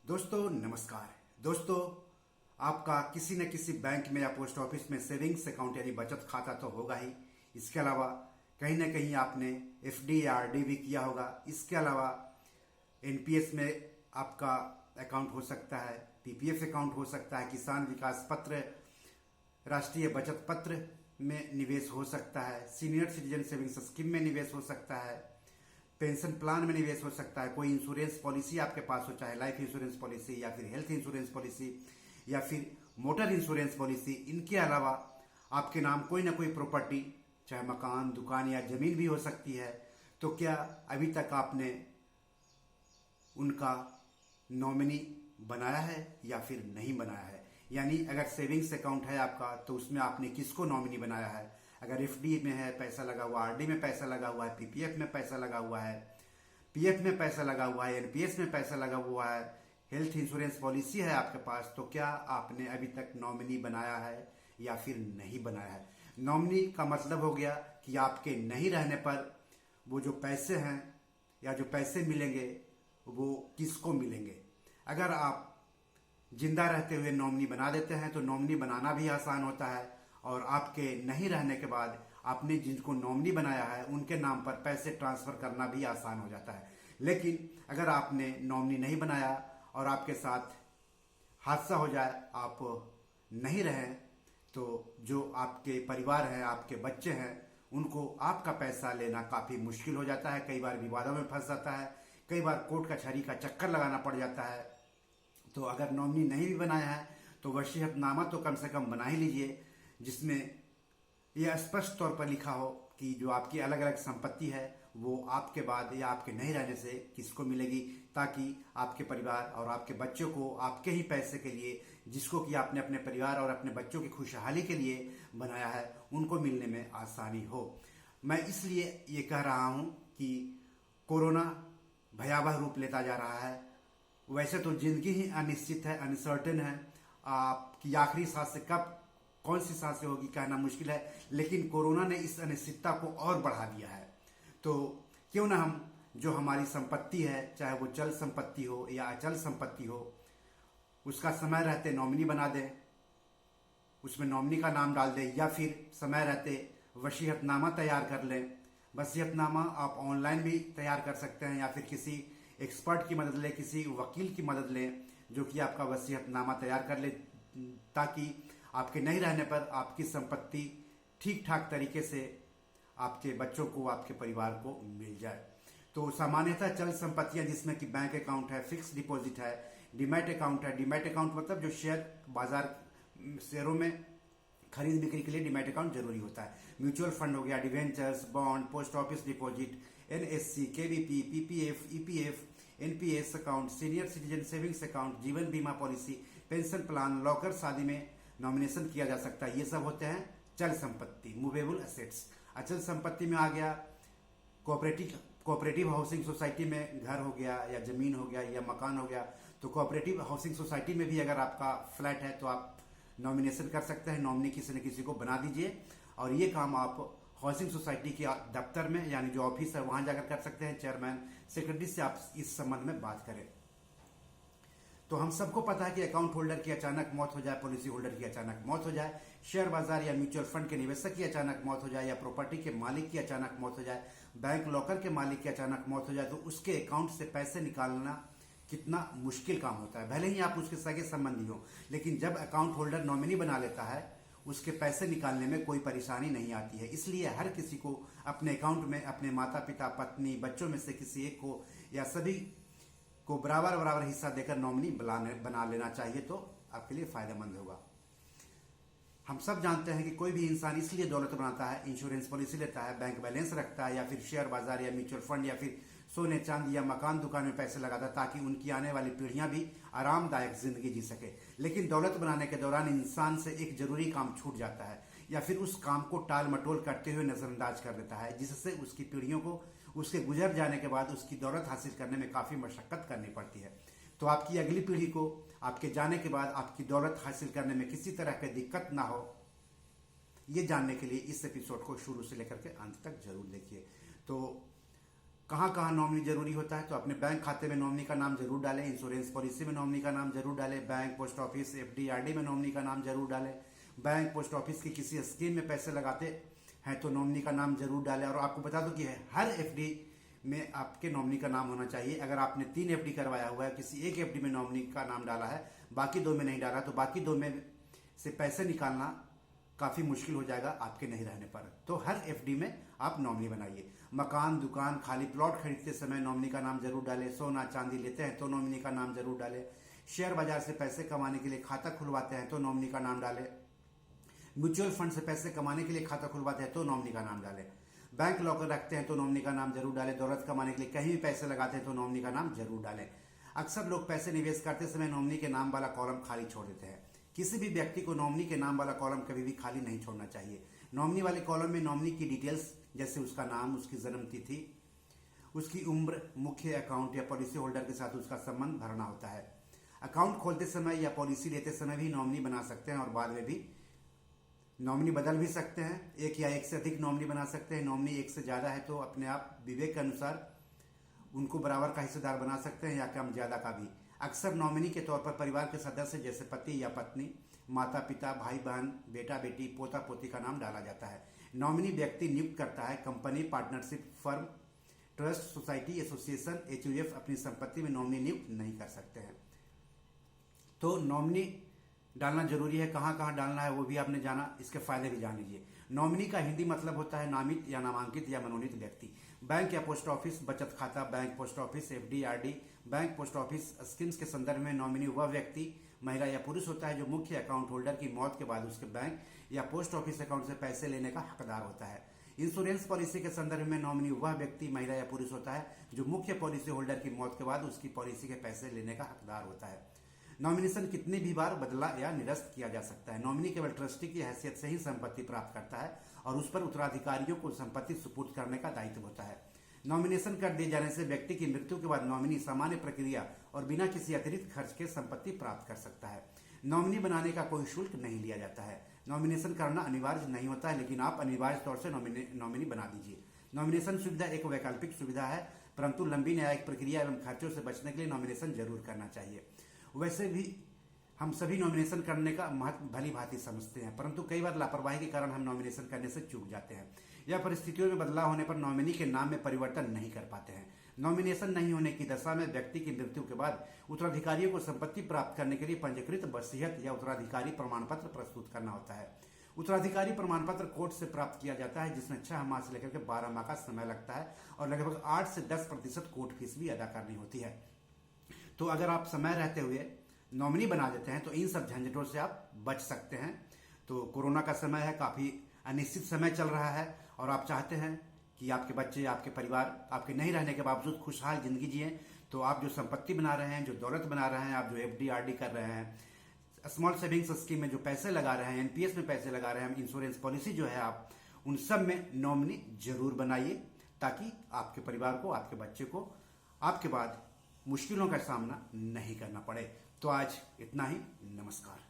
दोस्तों नमस्कार। दोस्तों, आपका किसी न किसी बैंक में या पोस्ट ऑफिस में सेविंग्स अकाउंट यानी बचत खाता तो होगा ही। इसके अलावा कहीं ना कहीं आपने एफडी या आरडी भी किया होगा। इसके अलावा एनपीएस में आपका अकाउंट हो सकता है, पीपीएफ अकाउंट हो सकता है, किसान विकास पत्र, राष्ट्रीय बचत पत्र में निवेश हो सकता है, सीनियर सिटीजन सेविंग्स स्कीम में निवेश हो सकता है, पेंशन प्लान में निवेश हो सकता है, कोई इंश्योरेंस पॉलिसी आपके पास हो, चाहे लाइफ इंश्योरेंस पॉलिसी या फिर हेल्थ इंश्योरेंस पॉलिसी या फिर मोटर इंश्योरेंस पॉलिसी। इनके अलावा आपके नाम कोई ना कोई प्रॉपर्टी, चाहे मकान, दुकान या जमीन भी हो सकती है। तो क्या अभी तक आपने उनका नॉमिनी बनाया है या फिर नहीं बनाया है? यानी अगर सेविंग्स अकाउंट है आपका तो उसमें आपने किसको नॉमिनी बनाया है? अगर एफडी में है पैसा लगा हुआ, आरडी में पैसा लगा हुआ है, पीपीएफ में पैसा लगा हुआ है, पीएफ में पैसा लगा हुआ है, एनपीएस में पैसा लगा हुआ है, हेल्थ इंश्योरेंस पॉलिसी है आपके पास, तो क्या आपने अभी तक नॉमिनी बनाया है या फिर नहीं बनाया है? नॉमिनी का मतलब हो गया कि आपके नहीं रहने पर वो जो पैसे हैं या जो पैसे मिलेंगे वो किसको मिलेंगे। अगर आप जिंदा रहते हुए नॉमिनी बना देते हैं तो नॉमिनी बनाना भी आसान होता है, और आपके नहीं रहने के बाद आपने जिनको नॉमिनी बनाया है उनके नाम पर पैसे ट्रांसफर करना भी आसान हो जाता है। लेकिन अगर आपने नॉमिनी नहीं बनाया और आपके साथ हादसा हो जाए, आप नहीं रहें, तो जो आपके परिवार हैं, आपके बच्चे हैं, उनको आपका पैसा लेना काफ़ी मुश्किल हो जाता है। कई बार विवादों में फंस जाता है, कई बार कोर्ट कचहरी का चक्कर लगाना पड़ जाता है। तो अगर नॉमिनी नहीं भी बनाया है तो वसीयतनामा तो कम से कम बना ही लीजिए, जिसमें यह स्पष्ट तौर पर लिखा हो कि जो आपकी अलग अलग संपत्ति है वो आपके बाद या आपके नहीं रहने से किसको मिलेगी, ताकि आपके परिवार और आपके बच्चों को आपके ही पैसे के लिए, जिसको कि आपने अपने परिवार और अपने बच्चों की खुशहाली के लिए बनाया है, उनको मिलने में आसानी हो। मैं इसलिए ये कह रहा हूँ कि कोरोना भयावह रूप लेता जा रहा है। वैसे तो जिंदगी ही अनिश्चित है, अनसर्टेन है। आपकी आखिरी सांस कब कौन सी सांसें होगी कहना मुश्किल है, लेकिन कोरोना ने इस अनिश्चितता को और बढ़ा दिया है। तो क्यों ना हम जो हमारी संपत्ति है, चाहे वो चल संपत्ति हो या अचल संपत्ति हो, उसका समय रहते नॉमिनी बना दें, उसमें नॉमिनी का नाम डाल दें, या फिर समय रहते वसीयतनामा तैयार कर लें। वसीयतनामा आप ऑनलाइन भी तैयार कर सकते हैं या फिर किसी एक्सपर्ट की मदद लें, किसी वकील की मदद लें जो कि आपका वसीयतनामा तैयार कर ले, ताकि आपके नहीं रहने पर आपकी संपत्ति ठीक ठाक तरीके से आपके बच्चों को, आपके परिवार को मिल जाए। तो सामान्यतः चल संपत्तियां जिसमें कि बैंक अकाउंट है, फिक्स डिपॉजिट है, डीमैट अकाउंट है। डीमैट अकाउंट मतलब जो शेयर बाजार, शेयरों में खरीद बिक्री के लिए डीमैट अकाउंट जरूरी होता है। म्यूचुअल फंड हो गया, debentures, bond, post office deposit, NSC, KVP, PPF, EPF, NPS account, senior citizen savings account, जीवन बीमा पॉलिसी, पेंशन प्लान, लॉकर, शादी में नॉमिनेशन किया जा सकता है। ये सब होते हैं चल संपत्ति, मूवेबल एसेट्स। अचल संपत्ति में आ गया कोऑपरेटिव हाउसिंग सोसाइटी में घर हो गया या जमीन हो गया या मकान हो गया। तो कोऑपरेटिव हाउसिंग सोसाइटी में भी अगर आपका फ्लैट है तो आप नॉमिनेशन कर सकते हैं, नॉमिनी किसी न किसी को बना दीजिए। और ये काम आप हाउसिंग सोसाइटी के दफ्तर में, यानी जो ऑफिस है वहां जाकर कर सकते हैं। चेयरमैन, सेक्रेटरी से आप इस संबंध में बात करें। तो हम सबको पता है कि अकाउंट होल्डर की अचानक मौत हो जाए, पॉलिसी होल्डर की अचानक मौत हो जाए, शेयर बाजार या म्यूचुअल फंड के निवेशक की अचानक मौत हो जाए, या प्रॉपर्टी के मालिक की अचानक मौत हो जाए, बैंक लॉकर के मालिक की अचानक मौत हो जाए, तो उसके अकाउंट से पैसे निकालना कितना मुश्किल काम होता है। भले ही आप उसके सगे संबंधी हो, लेकिन जब अकाउंट होल्डर नॉमिनी बना लेता है उसके पैसे निकालने में कोई परेशानी नहीं आती है। इसलिए हर किसी को अपने अकाउंट में अपने माता पिता, पत्नी, बच्चों में से किसी एक को या सभी को बराबर बराबर हिस्सा देकर नॉमिनी बना लेना चाहिए, तो आपके लिए फायदेमंद होगा। हम सब जानते हैं कि कोई भी इंसान इसलिए दौलत बनाता है, इंश्योरेंस पॉलिसी लेता है, बैंक बैलेंस रखता है, या फिर शेयर बाजार या म्यूचुअल फंड या फिर सोने चांदी या मकान दुकान में पैसे लगाता है, ताकि उनकी आने वाली पीढ़ियां भी आरामदायक जिंदगी जी सके। लेकिन दौलत बनाने के दौरान इंसान से एक जरूरी काम छूट जाता है, या फिर उस काम को टाल मटोल करते हुए नजरअंदाज कर देता है, जिससे उसकी पीढ़ियों को उसके गुजर जाने के बाद उसकी दौलत हासिल करने में काफी मशक्कत करनी पड़ती है। तो आपकी अगली पीढ़ी को आपके जाने के बाद आपकी दौलत हासिल करने में किसी तरह की दिक्कत ना हो, ये जानने के लिए इस एपिसोड को शुरू से लेकर के अंत तक जरूर देखिए। तो कहाँ कहाँ नॉमिनी जरूरी होता है, तो अपने बैंक खाते में नॉमिनी का नाम जरूर डालें, इंश्योरेंस पॉलिसी में नॉमिनी का नाम जरूर डालें, bank post office FD RD में नॉमिनी का नाम जरूर डालें, बैंक पोस्ट ऑफिस की किसी स्कीम में पैसे लगाते हैं तो नॉमिनी का नाम जरूर डालें। और आपको बता दूं कि हर एफडी में आपके नॉमिनी का नाम होना चाहिए। अगर आपने 3 एफडी करवाया हुआ है, किसी एक एफडी में नॉमिनी का नाम डाला है, बाकी 2 में नहीं डाला, तो बाकी 2 में से पैसे निकालना काफी मुश्किल हो जाएगा आपके नहीं रहने पर। तो हर एफडी में आप नॉमिनी बनाइए। मकान, दुकान, खाली प्लॉट खरीदते समय नॉमिनी का नाम जरूर डालें। सोना चांदी लेते हैं तो नॉमिनी का नाम जरूर डालें। शेयर बाजार से पैसे कमाने के लिए खाता खुलवाते हैं तो नॉमिनी का नाम डालें। म्यूचुअल फंड से पैसे कमाने के लिए खाता खुलवाते हैं तो नॉमिनी का नाम डालें। बैंक लॉकर रखते हैं तो नॉमिनी का नाम जरूर डालें। दौलत कमाने के लिए कहीं भी पैसे लगाते हैं तो नॉमिनी का नाम जरूर डालें। अक्सर लोग पैसे निवेश करते समय नॉमिनी के नाम वाला कॉलम खाली छोड़ देते हैं। किसी भी व्यक्ति को नॉमिनी के नाम वाला कॉलम कभी भी खाली नहीं छोड़ना चाहिए। नॉमिनी वाले कॉलम में नॉमिनी की डिटेल्स जैसे उसका नाम, उसकी जन्म तिथि, उसकी उम्र, मुख्य अकाउंट या पॉलिसी होल्डर के साथ उसका संबंध भरना होता है। अकाउंट खोलते समय या पॉलिसी लेते समय भी नॉमिनी बना सकते हैं और बाद में भी नॉमिनी बदल भी सकते हैं। एक या एक से अधिक नॉमिनी बना सकते हैं। नॉमिनी एक से ज्यादा है तो अपने आप विवेक के अनुसार उनको बराबर का हिस्सेदार बना सकते हैं या कम ज्यादा का भी। अक्सर नॉमिनी के तौर पर परिवार के सदस्य जैसे पति या पत्नी, माता पिता, भाई बहन, बेटा बेटी, पोता पोती का नाम डाला जाता है। नॉमिनी व्यक्ति नियुक्त करता है। Company, partnership firm, trust, society, association, HUF अपनी संपत्ति में नॉमिनी नियुक्त नहीं कर सकते हैं। तो नॉमिनी डालना जरूरी है। कहाँ कहाँ डालना है वो भी आपने जाना, इसके फायदे भी जान लीजिए। नॉमिनी का हिंदी मतलब होता है नामित या नामांकित या मनोनीत व्यक्ति। बैंक या पोस्ट ऑफिस बचत खाता, bank post office FD RD, bank post office schemes के संदर्भ में नॉमिनी वह व्यक्ति, महिला या पुरुष होता है जो मुख्य अकाउंट होल्डर की मौत के बाद उसके बैंक या पोस्ट ऑफिस अकाउंट से पैसे लेने का हकदार होता है। इंश्योरेंस पॉलिसी के संदर्भ में नॉमिनी वह व्यक्ति, महिला या पुरुष होता है जो मुख्य पॉलिसी होल्डर की मौत के बाद उसकी पॉलिसी के पैसे लेने का हकदार होता है। नॉमिनेशन कितनी भी बार बदला या निरस्त किया जा सकता है। नॉमिनी केवल ट्रस्टी की हैसियत से ही संपत्ति प्राप्त करता है और उस पर उत्तराधिकारियों को संपत्ति सुपुर्द करने का दायित्व होता है। नॉमिनेशन कर दिए जाने से व्यक्ति की मृत्यु के बाद नॉमिनी सामान्य प्रक्रिया और बिना किसी अतिरिक्त खर्च के संपत्ति प्राप्त कर सकता है। नॉमिनी बनाने का कोई शुल्क नहीं लिया जाता है। नॉमिनेशन करना अनिवार्य नहीं होता है, लेकिन आप अनिवार्य तौर से नॉमिनी बना दीजिए। नॉमिनेशन सुविधा एक वैकल्पिक सुविधा है, परंतु लंबी न्यायिक प्रक्रिया एवं खर्चों से बचने के लिए नॉमिनेशन जरूर करना चाहिए। वैसे भी हम सभी नॉमिनेशन करने का महत्व भली भांति समझते हैं, परंतु कई बार लापरवाही के कारण हम नॉमिनेशन करने से चूक जाते हैं या परिस्थितियों में बदलाव होने पर नॉमिनी के नाम में परिवर्तन नहीं कर पाते हैं। नॉमिनेशन नहीं होने की दशा में व्यक्ति की मृत्यु के बाद उत्तराधिकारियों को संपत्ति प्राप्त करने के लिए पंजीकृत वसीयत या उत्तराधिकारी प्रमाण पत्र प्रस्तुत करना होता है। उत्तराधिकारी प्रमाण पत्र कोर्ट से प्राप्त किया जाता है, जिसमें 6 माह से लेकर के 12 माह का समय लगता है और लगभग 8 से 10% कोर्ट फीस भी अदा करनी होती है। तो अगर आप समय रहते हुए नॉमिनी बना देते हैं तो इन सब झंझटों से आप बच सकते हैं। तो कोरोना का समय है, काफी अनिश्चित समय चल रहा है और आप चाहते हैं कि आपके बच्चे, आपके परिवार आपके नहीं रहने के बावजूद खुशहाल जिंदगी जिए, तो आप जो संपत्ति बना रहे हैं, जो दौलत बना रहे हैं, आप जो एफडी आरडी कर रहे हैं, स्मॉल सेविंग्स स्कीम में जो पैसे लगा रहे हैं, एनपीएस में पैसे लगा रहे हैं, इंश्योरेंस पॉलिसी जो है, आप उन सब में नॉमिनी जरूर बनाइए ताकि आपके परिवार को, आपके बच्चे को आपके बाद मुश्किलों का सामना नहीं करना पड़े। तो आज इतना ही। नमस्कार।